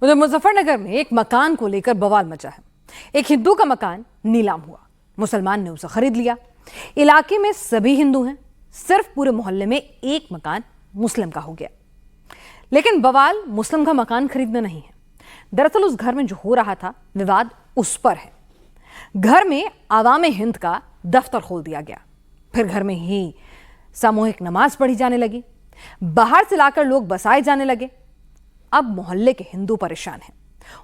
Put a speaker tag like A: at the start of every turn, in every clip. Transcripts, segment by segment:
A: उधर मुजफ्फरनगर में एक मकान को लेकर बवाल मचा है। एक हिंदू का मकान नीलाम हुआ, मुसलमान ने उसे खरीद लिया। इलाके में सभी हिंदू हैं, सिर्फ पूरे मोहल्ले में एक मकान मुस्लिम का हो गया। लेकिन बवाल मुस्लिम का मकान खरीदना नहीं है, दरअसल उस घर में जो हो रहा था विवाद उस पर है। घर में आवामे हिंद का दफ्तर खोल दिया गया, फिर घर में ही सामूहिक नमाज पढ़ी जाने लगी, बाहर से लाकर लोग बसाए जाने लगे। अब मोहल्ले के हिंदू परेशान हैं।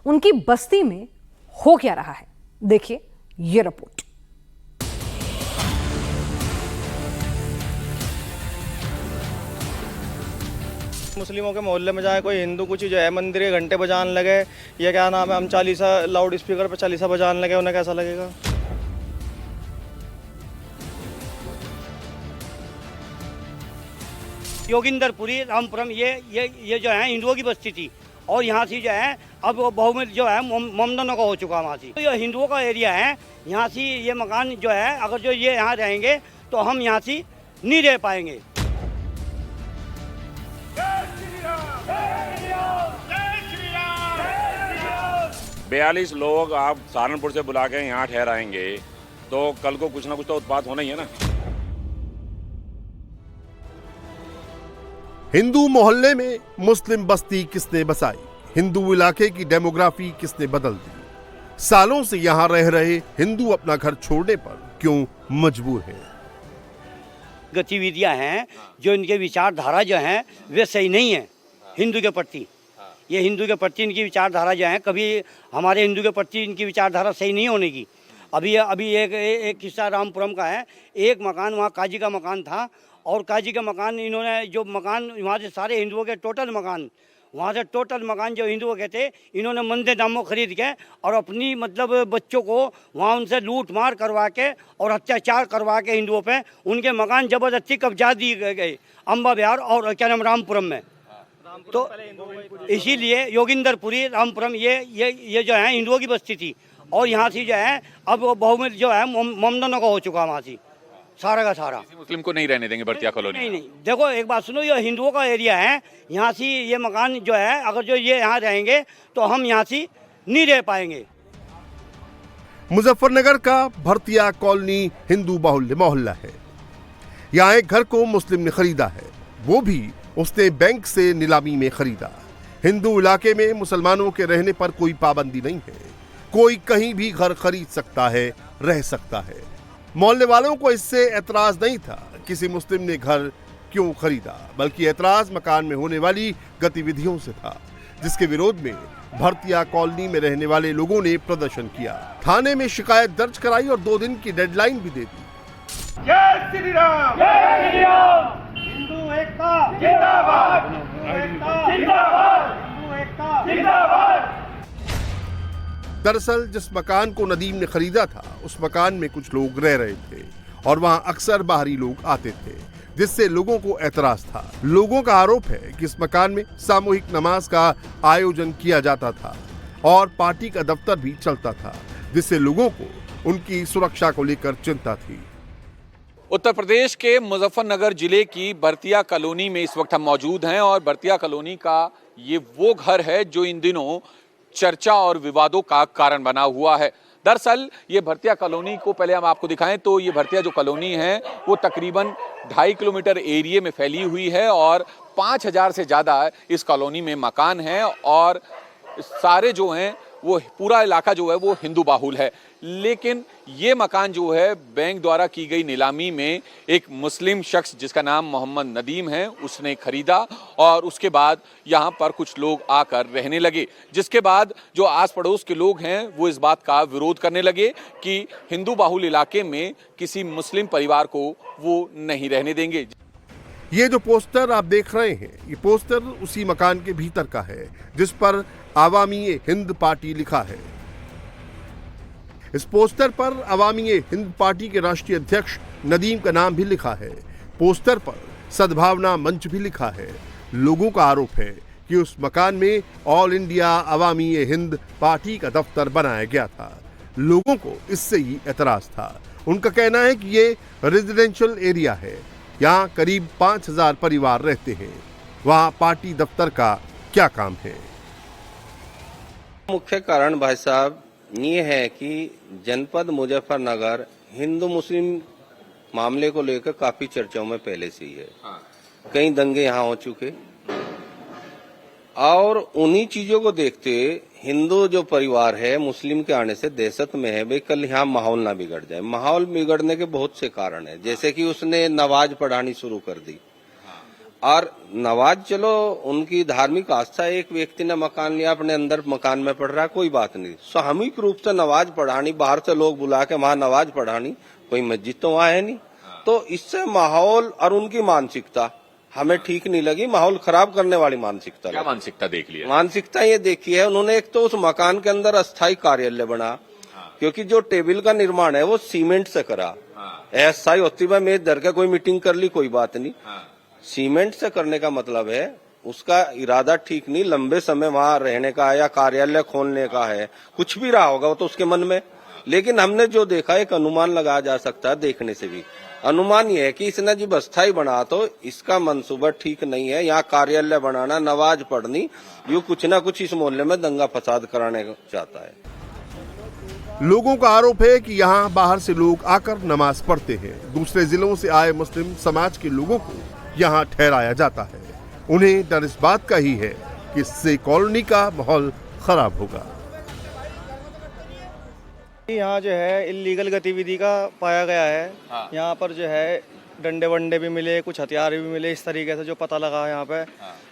A: उनकी बस्ती में हो क्या रहा है, देखिए ये रिपोर्ट।
B: मुस्लिमों के मोहल्ले में जाए कोई हिंदू कुछ जो है मंदिर के घंटे बजाने लगे, ये क्या नाम है, हम चालीसा लाउड स्पीकर पर चालीसा बजाने लगे, उन्हें कैसा लगेगा?
C: योगिंदरपुरी रामपुरम ये जो है हिंदुओं की बस्ती थी और यहाँ से जो है अब बहुमत जो है मोमदनों का हो चुका है। वहाँ से तो ये हिंदुओं का एरिया है। यहाँ से ये मकान जो है अगर जो ये यहाँ रहेंगे तो हम यहाँ से नहीं रह पाएंगे।
D: बयालीस लोग आप सहारनपुर से बुला के यहाँ ठहराएंगे तो कल को कुछ ना कुछ तो उत्पात होना ही है ना।
E: हिंदू मोहल्ले में मुस्लिम बस्ती किसने बसाई? हिंदू इलाके की डेमोग्राफी किसने बदल दी? सालों से यहां रह रहे हिंदू अपना घर छोड़ने पर क्यों मजबूर हैं?
C: गतिविधियां हैं जो इनके विचारधारा जो है वे सही नहीं है हिंदू के प्रति। ये हिंदू के प्रति इनकी विचारधारा जो है, कभी हमारे हिंदू के प्रति इनकी विचारधारा सही नहीं होने की। अभी एक किस्सा रामपुरम का है। एक मकान वहाँ काजी का मकान था और काजी का मकान इन्होंने जो मकान वहाँ से सारे हिंदुओं के टोटल मकान वहाँ से टोटल मकान जो हिंदुओं के थे इन्होंने मंदे दामों खरीद के और अपनी मतलब बच्चों को वहाँ उनसे लूट मार करवा के और अत्याचार करवा के हिंदुओं पे उनके मकान ज़बरदस्ती कब्जा दिए गए अम्बा बिहार और क्या नाम रामपुरम में। तो इसीलिए योगिंदरपुरी रामपुरम ये जो है हिंदुओं की बस्ती थी और यहाँ से जो है अब बहुमत जो है मोमदनों का हो चुका वहाँ से सारा का सारा।
D: मुस्लिम को नहीं रहने देंगे भरतिया कॉलोनी?
C: नहीं, देखो एक बात सुनो, ये हिंदुओं का एरिया है। यहाँ से ये मकान जो है अगर जो ये यहाँ रहेंगे तो हम यहाँ से नहीं रह पाएंगे।
E: मुजफ्फरनगर का भरतिया कॉलोनी हिंदू बाहुल्य मोहल्ला है। यहाँ एक घर को मुस्लिम ने खरीदा है, वो भी उसने बैंक से नीलामी में खरीदा। हिंदू इलाके में मुसलमानों के रहने पर कोई पाबंदी नहीं है, कोई कहीं भी घर खरीद सकता है, रह सकता है। मोहल्ले वालों को इससे एतराज नहीं था किसी मुस्लिम ने घर क्यों खरीदा, बल्कि एतराज मकान में होने वाली गतिविधियों से था, जिसके विरोध में भरतिया कॉलोनी में रहने वाले लोगों ने प्रदर्शन किया। थाने में शिकायत दर्ज कराई और 2 दिन की डेडलाइन भी दे दी।
F: जय श्री राम, जय श्री राम। हिंदू एकता जिंदाबाद, हिंदू एकता जिंदाबाद, हिंदू एकता जिंदाबाद।
E: दरअसल जिस मकान को नदीम ने खरीदा था उस मकान में कुछ लोग रह रहे थे और वहां अक्सर बाहरी लोग आते थे, जिससे लोगों को एतराज था। लोगों का आरोप है कि इस मकान में सामूहिक नमाज का आयोजन किया जाता था और पार्टी का दफ्तर भी चलता था, जिससे लोगों को उनकी सुरक्षा को लेकर चिंता थी।
G: उत्तर प्रदेश के मुजफ्फरनगर जिले की भरतिया कॉलोनी में इस वक्त हम मौजूद हैं और भरतिया कॉलोनी का ये वो घर है जो इन दिनों चर्चा और विवादों का कारण बना हुआ है। दरअसल ये भरतिया कॉलोनी को पहले हम आपको दिखाएं तो ये भरतिया जो कॉलोनी है वो तकरीबन 2.5 किलोमीटर एरिया में फैली हुई है और 5000 से ज़्यादा इस कॉलोनी में मकान हैं और सारे जो हैं वो पूरा इलाका जो है वो हिंदू बाहुल है। लेकिन ये मकान जो है बैंक द्वारा की गई नीलामी में एक मुस्लिम शख्स जिसका नाम मोहम्मद नदीम है उसने खरीदा और उसके बाद यहाँ पर कुछ लोग आकर रहने लगे, जिसके बाद जो आस पड़ोस के लोग हैं वो इस बात का विरोध करने लगे कि हिंदू बाहुल इलाके में किसी मुस्लिम परिवार को वो नहीं रहने देंगे।
E: ये जो पोस्टर आप देख रहे हैं, ये पोस्टर उसी मकान के भीतर का है जिस पर आवामी हिंद पार्टी लिखा है। इस पोस्टर पर आवामी हिंद पार्टी के राष्ट्रीय अध्यक्ष नदीम का नाम भी लिखा है। पोस्टर पर सद्भावना मंच भी लिखा है। लोगों का आरोप है कि उस मकान में all India Awami Hind party का दफ्तर बनाया गया था। लोगों को इससे ही एतराज था। उनका कहना है कि ये रेजिडेंशियल एरिया है, यहाँ करीब 5000 परिवार रहते हैं, वहाँ पार्टी दफ्तर का क्या काम है।
H: मुख्य कारण भाई साहब ये है कि जनपद मुजफ्फरनगर हिंदू मुस्लिम मामले को लेकर काफी चर्चाओं में पहले से ही है। कई दंगे यहाँ हो चुके और उन्हीं चीजों को देखते हिंदू जो परिवार है मुस्लिम के आने से दहशत में है भाई कल यहाँ माहौल ना बिगड़ जाए। माहौल बिगड़ने के बहुत से कारण है, जैसे कि उसने नमाज पढ़ानी शुरू कर दी और नमाज चलो उनकी धार्मिक आस्था, एक व्यक्ति ने मकान लिया अपने अंदर मकान में पढ़ रहा है कोई बात नहीं, सामूहिक रूप से नमाज पढ़ानी, बाहर से लोग बुला के वहां नमाज पढ़ानी, कोई मस्जिद तो वहां है नहीं, तो इससे माहौल और उनकी मानसिकता हमें ठीक नहीं लगी। माहौल खराब करने वाली मानसिकता।
G: क्या मानसिकता देख लिया?
H: मानसिकता ये देखी है उन्होंने, एक तो उस मकान के अंदर अस्थायी कार्यालय बना, क्योंकि जो टेबल का निर्माण है वो सीमेंट से करा। अस्थायी होती है मेज धर के कोई मीटिंग कर ली कोई बात नहीं, सीमेंट से करने का मतलब है उसका इरादा ठीक नहीं, लंबे समय वहां रहने का है या कार्यालय खोलने का है, कुछ भी रहा होगा वो तो उसके मन में। लेकिन हमने जो देखा एक अनुमान लगाया जा सकता है, देखने से भी अनुमान ये है कि इसने जब अस्थायी बना तो इसका मंसूबा ठीक नहीं है। यहाँ कार्यालय बनाना, नमाज पढ़नी, ये कुछ ना कुछ इस मोहल्ले में दंगा फसाद कराने चाहता है।
E: लोगों का आरोप है कि यहाँ बाहर से लोग आकर नमाज पढ़ते हैं, दूसरे जिलों से आए मुस्लिम समाज के लोगों को यहाँ ठहराया जाता है। उन्हें डर इस बात का ही है कि इससे कॉलोनी का माहौल खराब होगा।
B: यहाँ जो है इलीगल गतिविधि का पाया गया है। यहाँ पर जो है डंडे वंडे भी मिले, कुछ हथियार भी मिले, इस तरीके से जो पता लगा है यहाँ पे।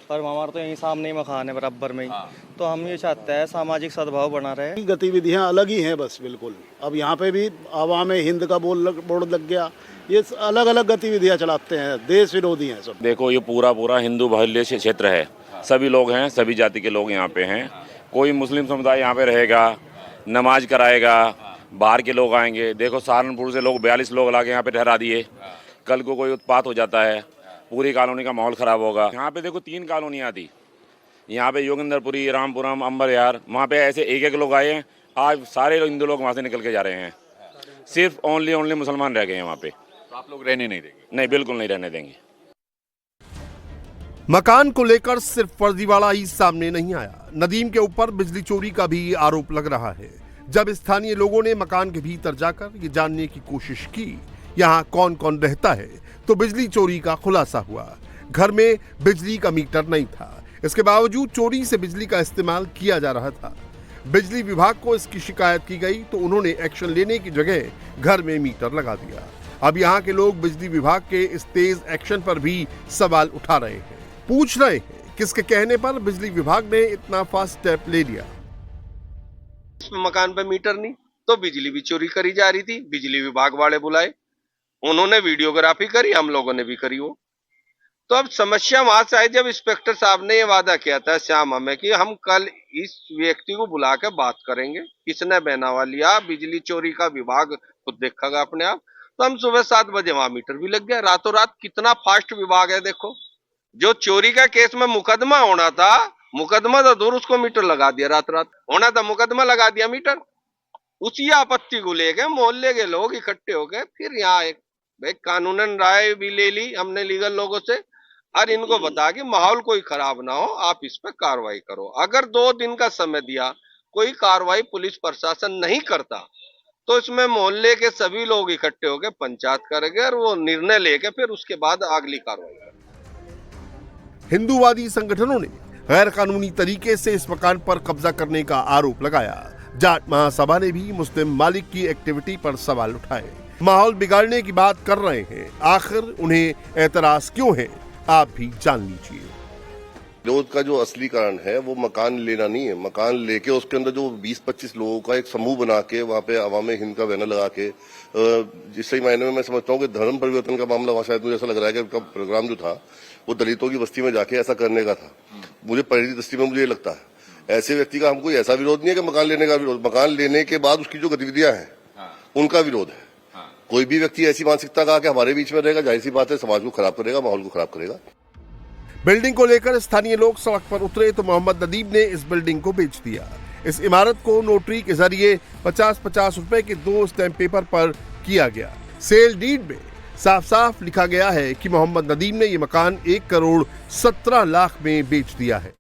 B: और हमारा तो यहीं सामने ही मकान है बराबर में ही, तो हम ये चाहते हैं सामाजिक सद्भाव बना रहे।
I: गतिविधियाँ अलग ही हैं बस बिल्कुल। अब यहाँ पे भी आवाम हिंद का बोर्ड लग गया, ये अलग अलग गतिविधियाँ चलाते हैं, देश विरोधी हैं सब।
D: देखो ये पूरा हिंदू बहुल्य क्षेत्र है, सभी लोग हैं, सभी जाति के लोग यहाँ पे हैं। कोई मुस्लिम समुदाय यहाँ पे रहेगा, नमाज कराएगा, बाहर के लोग आएंगे। देखो सहारनपुर से लोग 42 लोग लाके यहाँ पे ठहरा दिए, कल को कोई उत्पात हो जाता है पूरी कॉलोनी का माहौल खराब होगा। यहाँ पे देखो 3 कॉलोनियाँ थी, यहाँ पे योगिंदरपुरी, रामपुरम, अंबरयार, वहाँ पे ऐसे एक लोग आए हैं, आज सारे हिंदू लोग वहाँ से निकल के जा रहे हैं, सिर्फ ओनली मुसलमान रह गए हैं वहाँ पे।
G: तो आप लोग रहने नहीं देंगे?
D: नहीं, बिल्कुल नहीं रहने देंगे।
E: मकान को लेकर सिर्फ फर्जीवाड़ा ही सामने नहीं आया, नदीम के ऊपर बिजली चोरी का भी आरोप लग रहा है। जब स्थानीय लोगों ने मकान के भीतर जाकर ये जानने की कोशिश की यहाँ कौन कौन रहता है, तो बिजली चोरी का खुलासा हुआ। घर में बिजली का मीटर नहीं था, इसके बावजूद चोरी से बिजली का इस्तेमाल किया जा रहा था। बिजली विभाग को इसकी शिकायत की गई तो उन्होंने एक्शन लेने की जगह घर में मीटर लगा दिया। अब यहाँ के लोग बिजली विभाग के इस तेज एक्शन पर भी सवाल उठा रहे हैं, पूछ रहे हैं किसके कहने पर बिजली विभाग ने इतना फास्ट स्टेप ले लिया।
H: मकान पे मीटर नहीं तो बिजली भी चोरी करी जा रही थी, बिजली विभाग वाले बुलाए, उन्होंने वीडियोग्राफी करी, हम लोगों ने भी करी वो। तो अब समस्या वहां से आई जब इंस्पेक्टर साहब ने ये वादा किया था श्याम हमें कि हम कल इस व्यक्ति को बुला के बात करेंगे, किसने बैनावा लिया, बिजली चोरी का विभाग खुद देखेगा अपने आप। तो हम सुबह 7 बजे वहां मीटर भी लग गया, रातों रात। कितना फास्ट विभाग है देखो, जो चोरी का केस में मुकदमा होना था, मुकदमा तो दूर, उसको मीटर लगा दिया, रात होना था मुकदमा लगा दिया मीटर। उसी आपत्ति को लेके मोहल्ले के लोग इकट्ठे हो गए, फिर यहाँ एक भाई कानूनन राय भी ले ली हमने लीगल लोगों से, और इनको बता कि माहौल कोई खराब ना हो, आप इस पर कार्रवाई करो। अगर 2 दिन का समय दिया, कोई कार्रवाई पुलिस प्रशासन नहीं करता, तो इसमें मोहल्ले के सभी लोग इकट्ठे होकर पंचायत करेंगे और वो निर्णय लेके फिर उसके बाद अगली कार्रवाई करेंगे।
E: हिंदूवादी संगठनों ने गैर कानूनी तरीके से इस मकान पर कब्जा करने का आरोप लगाया। जाट महासभा ने भी मुस्लिम मालिक की एक्टिविटी पर सवाल उठाए। माहौल बिगाड़ने की बात कर रहे हैं, आखिर उन्हें एतराज क्यों है, आप भी जान लीजिए।
J: विरोध का जो असली कारण है वो मकान लेना नहीं है, मकान लेके उसके अंदर जो 20-25 लोगों का एक समूह बना के वहाँ पे अवाम हिंद का बैनर लगा के, जिस सही मायने में मैं समझता हूँ कि धर्म परिवर्तन का मामला वहाँ शायद मुझे ऐसा लग रहा है कि उनका प्रोग्राम जो था वो दलितों की बस्ती में जाके ऐसा करने का था। मुझे पहली दृष्टि में मुझे ये लगता है ऐसे व्यक्ति का हमको ऐसा विरोध नहीं है कि मकान लेने का विरोध, मकान लेने के बाद उसकी जो गतिविधियां हैं उनका विरोध है। कोई भी व्यक्ति ऐसी मानसिकता का कि हमारे बीच में रहेगा, जाहिर सी बात है समाज को खराब करेगा, माहौल को खराब करेगा।
E: बिल्डिंग को लेकर स्थानीय लोग सड़क पर उतरे तो मोहम्मद नदीम ने इस बिल्डिंग को बेच दिया। इस इमारत को नोटरी के जरिए 50-50 रुपए के 2 स्टैम्प पेपर पर किया गया। सेल डीड में साफ साफ लिखा गया है कि मोहम्मद नदीम ने ये मकान 1 करोड़ 17 लाख में बेच दिया है।